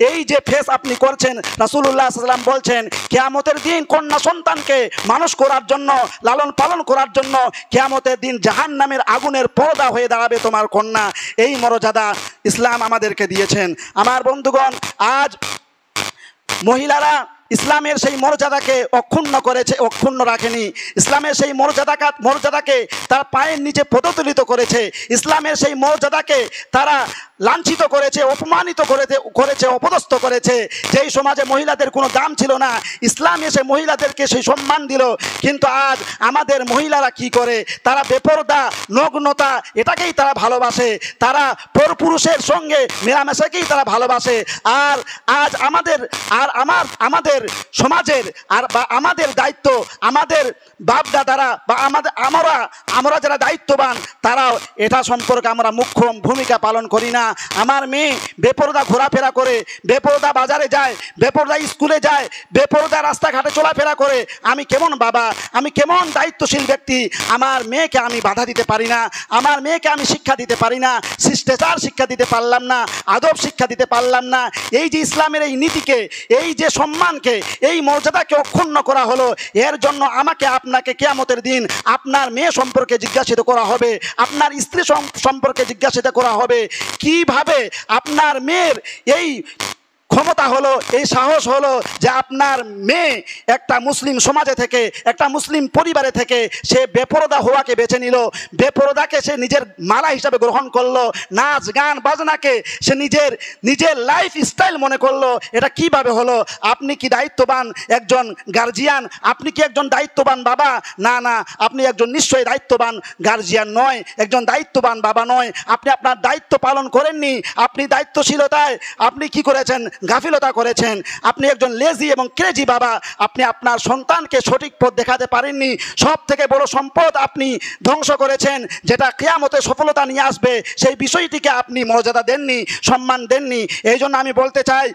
এই যে ফেস আপনি করছেন, রাসূলুল্লাহ সাল্লাল্লাহু আলাইহি ওয়াসাল্লাম বলছেন কিয়ামতের দিন কন্যা সন্তানকে মানুষ করার জন্য, লালন পালন করার জন্য কিয়ামতের দিন জাহান্নামের আগুনের পর্দা হয়ে দাঁড়াবে তোমার কন্যা। এই মর্যাদা ইসলাম আমাদেরকে দিয়েছেন। আমার বন্ধুগণ, আজ মহিলারা ইসলামের সেই মর্যাদাকে অক্ষুণ্ণ করেছে, অক্ষুণ্ণ রাখেনি। ইসলামের সেই মর্যাদাকে তার পায়ের নিচে পদতলিত করেছে। ইসলামের সেই মর্যাদাকে তারা লাঞ্ছিত করেছে, অপমানিত করেছে, অপদস্থ করেছে। যেই সমাজে মহিলাদের কোনো দাম ছিল না, ইসলাম এসে মহিলাদেরকে সেই সম্মান দিল। কিন্তু আজ আমাদের মহিলারা কি করে? তারা বেপরদা, নগ্নতা, এটাকেই তারা ভালোবাসে। তারা পরপুরুষের সঙ্গে মেলামেশাকেই তারা ভালোবাসে। আর আজ আমাদের সমাজের আর বা আমাদের দায়িত্ব, আমাদের বাপ দাদারা বা আমরা যারা দায়িত্ববান, তারাও এটা সম্পর্কে আমরা মুখ্য ভূমিকা পালন করি না। আমার মেয়ে বেপরদা ঘোরাফেরা করে, বেপরদা বাজারে যায়, বেপরদা স্কুলে যায়, বেপরদা রাস্তাঘাটে চলাফেরা করে, আমি কেমন বাবা, আমি কেমন দায়িত্বশীল ব্যক্তি? আমার মেয়েকে আমি বাধা দিতে পারি না, আমার মেয়েকে আমি শিক্ষা দিতে পারি না, শিষ্টাচার শিক্ষা দিতে পারলাম না, আদব শিক্ষা দিতে পারলাম না। এই যে ইসলামের এই নীতিকে, এই যে সম্মানকে, এই মর্যাদাকে অক্ষুণ্ণ করা হলো, এর জন্য আমাকে আপনাকে কিয়ামতের দিন আপনার মেয়ে সম্পর্কে জিজ্ঞাসিত করা হবে, আপনার স্ত্রী সম্পর্কে জিজ্ঞাসিত করা হবে। কিভাবে আপনার মেয়ের এই ক্ষমতা হলো, এই সাহস হলো যে আপনার মেয়ে একটা মুসলিম সমাজে থেকে, একটা মুসলিম পরিবারে থেকে সে বেপরদা হওয়াকে বেছে নিল, বেপরদাকে সে নিজের মালা হিসাবে গ্রহণ করলো, নাচ গান বাজনাকে সে নিজের লাইফ স্টাইল মনে করলো। এটা কিভাবে হলো? আপনি কি দায়িত্ববান একজন গার্জিয়ান? আপনি কি একজন দায়িত্ববান বাবা? না না, আপনি একজন নিশ্চয়ই দায়িত্ববান গার্জিয়ান নয়, একজন দায়িত্ববান বাবা নয়। আপনি আপনার দায়িত্ব পালন করেননি। আপনি দায়িত্বশীলতায় আপনি কি করেছেন? গাফিলতা করেছেন। আপনি একজন লেজি এবং ক্রেজি বাবা। আপনি আপনার সন্তানকে সঠিক পথ দেখাতে পারেননি। সব থেকে বড় সম্পদ আপনি ধ্বংস করেছেন, যেটা কিয়ামতে সফলতা নিয়ে আসবে, সেই বিষয়টিকে আপনি মর্যাদা দেননি, সম্মান দেননি। এই জন্য আমি বলতে চাই,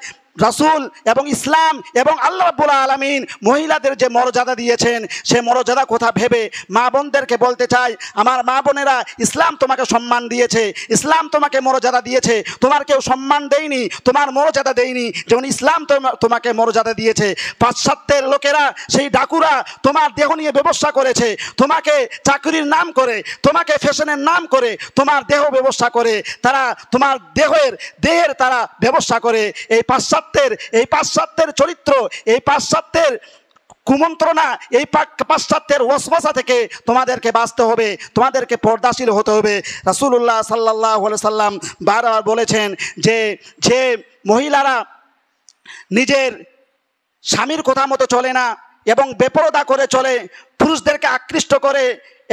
রাসূল এবং ইসলাম এবং আল্লাহ রাব্বুল আলামিন মহিলাদের যে মর্যাদা দিয়েছেন, সে মর্যাদা কথা ভেবে মা বোনদেরকে বলতে চাই, আমার মা বোনেরা, ইসলাম তোমাকে সম্মান দিয়েছে, ইসলাম তোমাকে মর্যাদা দিয়েছে। তোমার কেউ সম্মান দেয়নি, তোমার মর্যাদা দেয়নি, যেমন ইসলাম তোমাকে মর্যাদা দিয়েছে। পাশ্চাত্যের লোকেরা, সেই ডাকুরা তোমার দেহ নিয়ে ব্যবসা করেছে, তোমাকে চাকরির নাম করে, তোমাকে ফ্যাশনের নাম করে তোমার দেহ ব্যবসা করে, তারা তোমার দেহের তারা ব্যবসা করে। এই পাশ্চাত্যের চরিত্র, এই পাশ্চাত্যের কুমন্ত্রণা, এই পাশ্চাত্যের ওয়াসওয়াসা থেকে তোমাদেরকে বাঁচতে হবে, তোমাদেরকে পর্দাশীল হতে হবে। রাসূলুল্লাহ সাল্লাল্লাহু আলাইহি সাল্লাম বারবার বলেছেন যে মহিলারা নিজের স্বামীর কথা মতো চলে না এবং বেপরদা করে চলে, পুরুষদেরকে আকৃষ্ট করে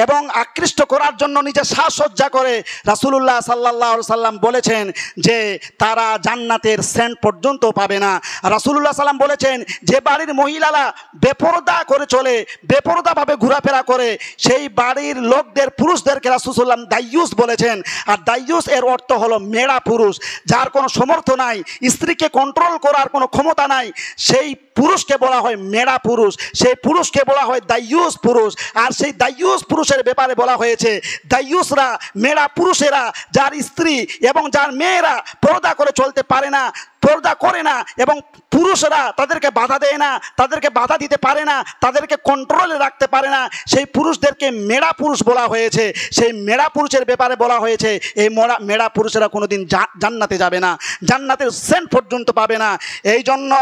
এবং আকৃষ্ট করার জন্য নিজে সাজসজ্জা করে, রাসূলুল্লাহ সাল্লাল্লাহু আলাইহি সাল্লাম বলেছেন যে তারা জান্নাতের সেন্ট পর্যন্ত পাবে না। রাসূলুল্লাহ সাল্লাম বলেছেন যে বাড়ির মহিলারা বেপরদা করে চলে, বেপরদাভাবে ঘোরাফেরা করে, সেই বাড়ির লোকদের, পুরুষদেরকে রাসূলুল্লাহ সাল্লাম দাইয়ুস বলেছেন। আর দাইয়ুস এর অর্থ হলো মেরা পুরুষ, যার কোনো সমর্থ নাই, স্ত্রীকে কন্ট্রোল করার কোনো ক্ষমতা নাই, সেই পুরুষকে বলা হয় মেরা পুরুষ, সেই পুরুষকে বলা হয় দাইয়ুস পুরুষ। আর সেই দাইয়ুস পুরুষের ব্যাপারে বলা হয়েছে, দাইয়ুসরা, মেরা পুরুষেরা, যার স্ত্রী এবং যার মেয়েরা পর্দা করে চলতে পারে না, পর্দা করে না, এবং পুরুষরা তাদেরকে বাধা দেয় না, তাদেরকে বাধা দিতে পারে না, তাদেরকে কন্ট্রোলে রাখতে পারে না, সেই পুরুষদেরকে মেরা পুরুষ বলা হয়েছে। সেই মেরা পুরুষের ব্যাপারে বলা হয়েছে, এই মেরা পুরুষেরা কোনোদিন জান্নাতে যাবে না, জান্নাতের সেন্ট পর্যন্ত পাবে না। এই জন্য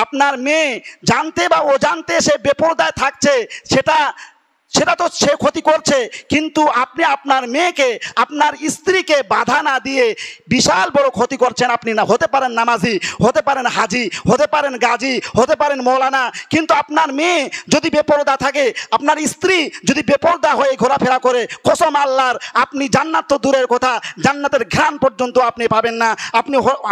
আপনার মেয়ে জানতে বা অজান্তে সে বেপরদায় থাকছে, সেটা তো সে ক্ষতি করছে, কিন্তু আপনি আপনার মেয়েকে, আপনার স্ত্রীকে বাধা না দিয়ে বিশাল বড় ক্ষতি করছেন। আপনি না হতে পারেন নামাজি, হতে পারেন হাজি, হতে পারেন গাজী, হতে পারেন মৌলানা, কিন্তু আপনার মেয়ে যদি বেপরদা থাকে, আপনার স্ত্রী যদি বেপরদা হয়ে ঘোরাফেরা করে, কসম আল্লাহর, আপনি জান্নাত তো দূরের কথা, জান্নাতের ঘ্রাণ পর্যন্ত আপনি পাবেন না।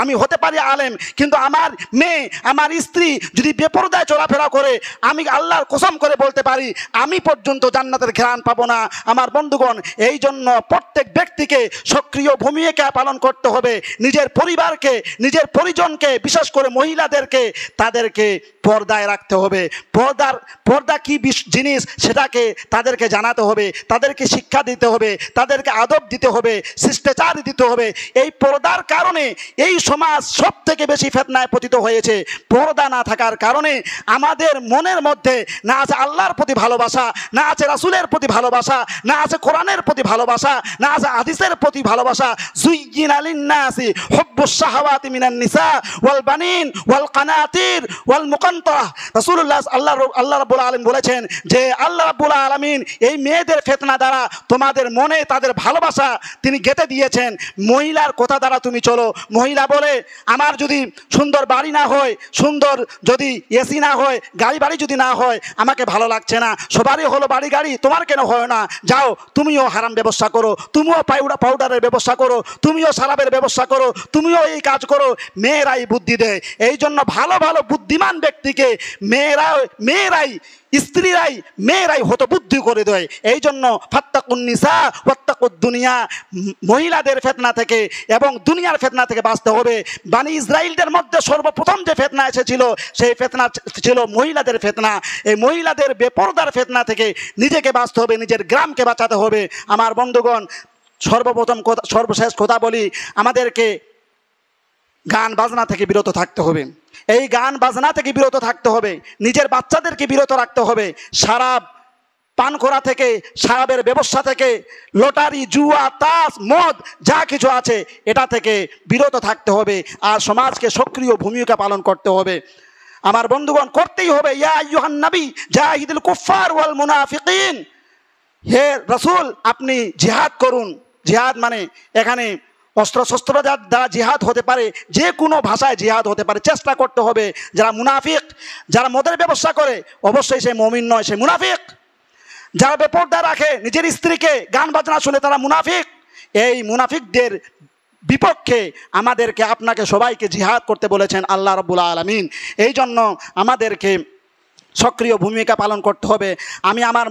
আমি হতে পারি আলেম, কিন্তু আমার মেয়ে, আমার স্ত্রী যদি বেপরদায় চলাফেরা করে, আমি আল্লাহর কসম করে বলতে পারি আমি পর্যন্ত জান্নাতের ঘ্রাণ পাবো না। আমার বন্ধুগণ, এই জন্য প্রত্যেক ব্যক্তিকে সক্রিয় ভূমিকা পালন করতে হবে। নিজের পরিবারকে, নিজের পরিজনকে, বিশেষ করে মহিলাদেরকে, তাদেরকে পর্দায় রাখতে হবে। পর্দা কি জিনিস সেটাকে তাদেরকে জানাতে হবে, তাদেরকে শিক্ষা দিতে হবে, তাদেরকে আদব দিতে হবে, শিষ্টাচার দিতে হবে। এই পর্দার কারণে এই সমাজ সব থেকে বেশি ফিতনায় পতিত হয়েছে। পর্দা না থাকার কারণে আমাদের মনের মধ্যে না আছে আল্লাহর প্রতি ভালোবাসা, না আছে রাসূলের প্রতি ভালোবাসা, না আছে কোরআনের প্রতি ভালোবাসা, না আছে হাদিসের প্রতি ভালোবাসা। যুয়্যিনা লিন-নাসি হুব্বুশ শাহাওয়াতি মিনান নিসা ওয়াল বানিন ওয়াল কানাতির ওয়াল মুকান্তারা। রাসূলুল্লাহ আল্লাহ রাব্বুল আলামিন বলেছেন যে আল্লাহ রাব্বুল আলামিন এই মেয়েদের ফিতনা দ্বারা তোমাদের মনে তাদের ভালোবাসা তিনি গেঁথে দিয়েছেন। মহিলার কথা দ্বারা তুমি চলো। মহিলা বলে আমার যদি সুন্দর বাড়ি না হয়, সুন্দর যদি এসি না হয়, গাড়ি বাড়ি যদি না হয়, আমাকে ভালো লাগছে না। সবারই হলো বাড়ি গাড়ি, তোমার কেন হয় না? যাও তুমিও হারাম ব্যবসা করো, তুমিও পাউডারের ব্যবসা করো, তুমিও শরাবের ব্যবসা করো, তুমিও এই কাজ করো। মেয়েরাই বুদ্ধি দেয়। এই জন্য ভালো ভালো বুদ্ধিমান ব্যক্তিকে মেয়েরাই হতবুদ্ধি করে দেয়। এই জন্য ফাত্তাকুন নিসা ওয়াত্তাকুদ দুনিয়া, মহিলাদের ফিতনা থেকে এবং দুনিয়ার ফিতনা থেকে বাঁচতে হবে। বানি ইসরাইলদের মধ্যে সর্বপ্রথম যে ফিতনা এসেছিল, সেই ফিতনা ছিল মহিলাদের ফিতনা। এই মহিলাদের বেপরদার ফিতনা থেকে নিজেকে বাঁচতে হবে, নিজের গ্রামকে বাঁচাতে হবে। আমার বন্ধুগণ, সর্বশেষ কথা বলি, আমাদেরকে গান বাজনা থেকে বিরত থাকতে হবে। এই গান বাজনা থেকে বিরত থাকতে হবে, নিজের বাচ্চাদেরকে বিরত রাখতে হবে। শরাব পান করা থেকে, শরাবের ব্যবসা থেকে, লটারি, জুয়া, তাস, মদ যা কিছু আছে এটা থেকে বিরত থাকতে হবে। আর সমাজকে সক্রিয় ভূমিকা পালন করতে হবে। আমার বন্ধুগণ, করতেই হবে। ইয়া আইয়ুহান নবী জাহিদুল কুফার ওয়াল মুনাফিকিন, হে রাসূল আপনি জিহাদ করুন। জিহাদ মানে এখানে অস্ত্রশস্ত্র দ্বারা জিহাদ হতে পারে, যে কোনো ভাষায় জিহাদ হতে পারে। চেষ্টা করতে হবে। যারা মুনাফিক, যারা মদের ব্যবসা করে, অবশ্যই সে মুমিন নয়, সে মুনাফিক। যারা বেপরদা রাখে নিজের স্ত্রীকে, গান বাজনা শুনে, তারা মুনাফিক। এই মুনাফিকদের বিপক্ষে আমাদেরকে, আপনাকে সবাইকে জিহাদ করতে বলেছেন আল্লাহ রাব্বুল আলামিন। এই জন্য আমাদেরকে সক্রিয় ভূমিকা পালন করতে হবে। আমি আমার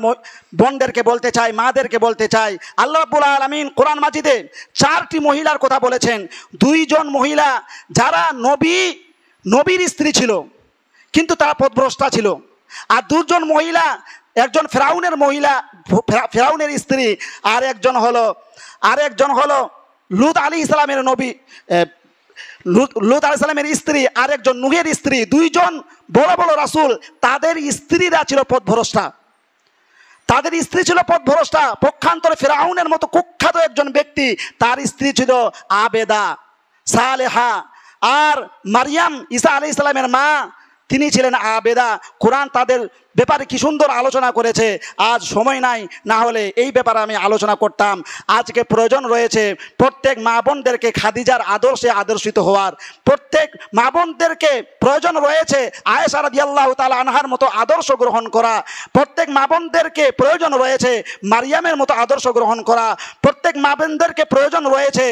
বোনদেরকে বলতে চাই, মাদেরকে বলতে চাই, আল্লাহ রাব্বুল আলামিন কোরআন মাজিদে 4টি মহিলার কথা বলেছেন। 2 জন মহিলা যারা নবীর স্ত্রী ছিল, কিন্তু তারা পথভ্রষ্টা ছিল। আর 2 জন মহিলা, একজন ফেরাউনের মহিলা, ফেরাউনের স্ত্রী, আর একজন হলো লূত আলাইহিস সালামের লূত আলাইহিস সালামের স্ত্রী, আর একজন নূহের স্ত্রী। 2 জন বড় বড় রাসূল, তাদের স্ত্রীরা ছিল পথভ্রষ্টা। তাদের স্ত্রী ছিল পথভ্রষ্টা। পক্ষান্তরে ফেরাউনের মতো কুখ্যাত একজন ব্যক্তি, তার স্ত্রী ছিল আবেদা, সালেহা। আর মারিয়াম, ঈসা আলাইহিস সালামের মা, তিনি ছিলেন আবেদা। কোরআন তাদের ব্যাপারে কি সুন্দর আলোচনা করেছে। আজ সময় নাই, না হলে এই ব্যাপারে আমি আলোচনা করতাম। আজকে প্রয়োজন রয়েছে প্রত্যেক মা বোনদেরকে খাদিজার আদর্শে আদর্শিত হওয়ার। প্রত্যেক মা বোনদেরকে প্রয়োজন রয়েছে আয়েশা রাদিয়াল্লাহু তাআলা আনহার মতো আদর্শ গ্রহণ করা। প্রত্যেক মা বোনদেরকে প্রয়োজন রয়েছে মারিয়ামের মতো আদর্শ গ্রহণ করা। প্রত্যেক মা বোনদেরকে প্রয়োজন রয়েছে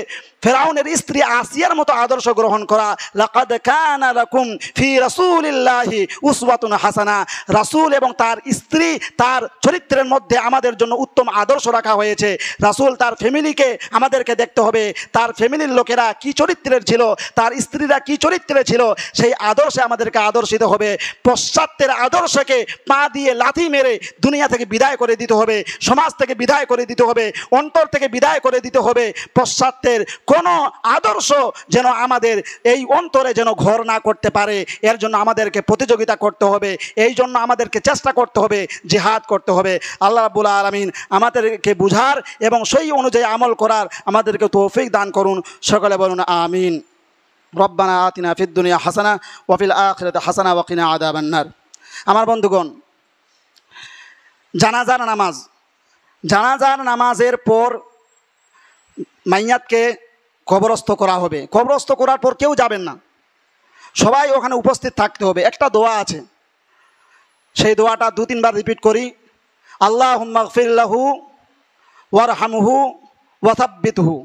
ফেরাউনের স্ত্রী আসিয়ার মতো আদর্শ গ্রহণ করা। লাকাদ কানা লাকুম ফি রাসূলিল্লাহি উসওয়াতুন হাসানা। রাসূল এবং তার স্ত্রী, তার চরিত্রের মধ্যে আমাদের জন্য উত্তম আদর্শ রাখা হয়েছে। রাসূল তার ফ্যামিলিকে আমাদেরকে দেখতে হবে, তার ফ্যামিলির লোকেরা কি চরিত্রের ছিল, তার স্ত্রীরা কি চরিত্রে ছিল, সেই আদর্শে আমাদেরকে আদর্শিত হবে। পশ্চাত্যের আদর্শকে পা দিয়ে লাথি মেরে দুনিয়া থেকে বিদায় করে দিতে হবে, সমাজ থেকে বিদায় করে দিতে হবে, অন্তর থেকে বিদায় করে দিতে হবে। পশ্চাত্যের কোনো আদর্শ যেন আমাদের এই অন্তরে যেন ঘর না করতে পারে, এর জন্য আমাদেরকে প্রতিযোগিতা করতে হবে। এই জন্য আমাদেরকে চেষ্টা করতে হবে, জিহাদ করতে হবে। আল্লাহ রাব্বুল আলামিন আমাদেরকে বুঝার এবং সেই অনুযায়ী আমল করার আমাদেরকে তৌফিক দান করুন। সকলে বলুন আমিন। রব্বানা আতিনা ফিদ দুনিয়া হাসানা ওয়া ফিল আখিরাতি হাসানা ওয়া কিনা আযাবান নার। আমার বন্ধুগণ, জানাজার নামাজ, জানাজার নামাজের পর মাইয়াতকে কবরস্থ করা হবে। কবরস্থ করার পর কেউ যাবেন না, সবাই ওখানে উপস্থিত থাকতে হবে। একটা দোয়া আছে, সেই দোয়াটা 2-3 বার রিপিট করি। আল্লাহুম্মা গফির লাহু ওয়ারহামহু ওয়াসাব্বিতহু।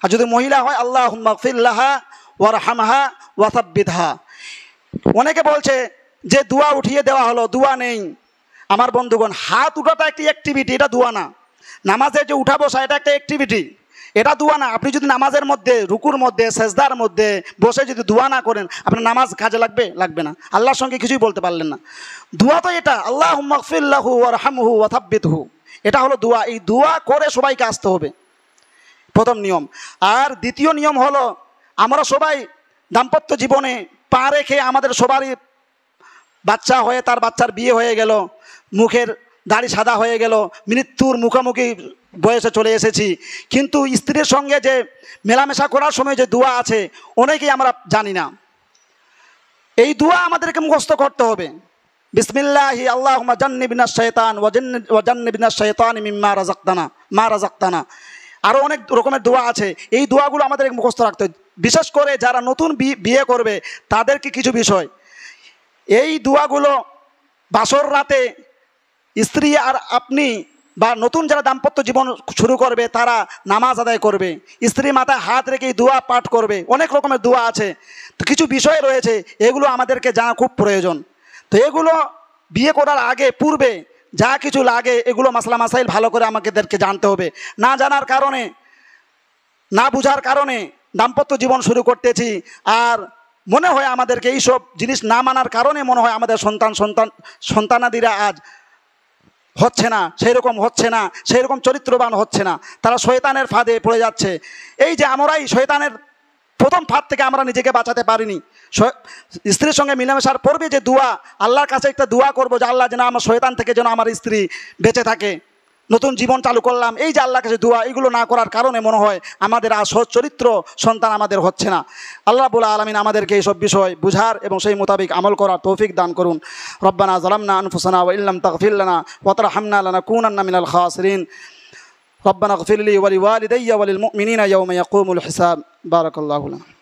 আর যদি মহিলা হয় আল্লাহুম্মা গফির লাহা ওয়ারহামহা ওয়াসাব্বিতহা। অনেকে বলছে যে দোয়া উঠিয়ে দেওয়া হলো, দোয়া নেই। আমার বন্ধুগণ, হাত উঠাটা একটি অ্যাক্টিভিটি, এটা দোয়া না। নামাজে যে উঠা বসা এটা একটা অ্যাক্টিভিটি, এটা দোয়া না। আপনি যদি নামাজের মধ্যে, রুকুর মধ্যে, সেজদার মধ্যে বসে যদি দোয়া না করেন, আপনার নামাজ কাজে লাগবে? লাগবে না। আল্লাহর সঙ্গে কিছুই বলতে পারলেন না। দোয়া তো এটা, আল্লাহুম্মা গফির লাহু ওয়ারহামহু ওয়াসাব্বিতহু, এটা হলো দোয়া। এই দোয়া করে সবাইকে আসতে হবে, প্রথম নিয়ম। আর দ্বিতীয় নিয়ম হলো, আমরা সবাই দাম্পত্য জীবনে পা রেখে, আমাদের সবারই বাচ্চা হয়ে, তার বাচ্চার বিয়ে হয়ে গেল, মুখের দাড়ি সাদা হয়ে গেল, মৃত্যুর মুখোমুখি বয়সে চলে এসেছি, কিন্তু স্ত্রীর সঙ্গে যে মেলামেশা করার সময় যে দোয়া আছে অনেকেই আমরা জানি না। এই দোয়া আমাদেরকে মুখস্থ করতে হবে। বিসমিল্লাহি আল্লাহুম্মা জান্নিবনাশ শাইতান ওয়া জান্নিবনাশ শাইতান মিম্মা রাযাকতানা। আরও অনেক রকমের দোয়া আছে, এই দোয়াগুলো আমাদেরকে মুখস্থ রাখতে হবে। বিশেষ করে যারা নতুন বিয়ে করবে তাদেরকে কিছু বিষয়, এই দোয়াগুলো বাসর রাতে স্ত্রী আর আপনি বা নতুন যারা দাম্পত্য জীবন শুরু করবে তারা নামাজ আদায় করবে, স্ত্রী মাথায় হাত রেখে দোয়া পাঠ করবে। অনেক রকমের দোয়া আছে, তো কিছু বিষয় রয়েছে, এগুলো আমাদেরকে জানা খুব প্রয়োজন। তো এগুলো বিয়ে করার আগে পূর্বে যা কিছু লাগে, এগুলো মাসলা মাসাইল ভালো করে আমাদেরকে জানতে হবে। না জানার কারণে, না বুঝার কারণে দাম্পত্য জীবন শুরু করতেছি, আর মনে হয় আমাদেরকে এইসব জিনিস না মানার কারণে মনে হয় আমাদের সন্তানাদিরা আজ হচ্ছে না, সেই রকম চরিত্রবান হচ্ছে না, তারা শয়তানের ফাঁদে পড়ে যাচ্ছে। এই যে আমরাই শয়তানের প্রথম ফাঁদ থেকে আমরা নিজেকে বাঁচাতে পারিনি। স্ত্রীর সঙ্গে মিলেমিশার পূর্বে যে দোয়া, আল্লাহর কাছে একটা দোয়া করবো যে আল্লাহ যেন আমার শয়তান থেকে যেন আমার স্ত্রী বেঁচে থাকে, নতুন জীবন চালু করলাম। এই যে আল্লাহর কাছে দোয়া, এগুলো না করার কারণে মনে হয় আমাদের আর সচ্চরিত্র সন্তান আমাদের হচ্ছে না। আল্লাহ রাব্বুল আলামিন আমাদেরকে এইসব বিষয় বুঝার এবং সেই মোতাবেক আমল করার তৌফিক দান করুন। রব্বানা যালামনা আনফুসানা ওয়া ইল্লাম তাগফির লানা ওয়া তারহামনা লানাকুনান্না মিনাল খাসিরিন। রব্বানা গফির লি ওয়া লিওয়ালিদাইয়া ওয়া লিল মুমিনিনা ইয়াওমা ইয়াকুমুল হিসাব। বারাকাল্লাহু লানা।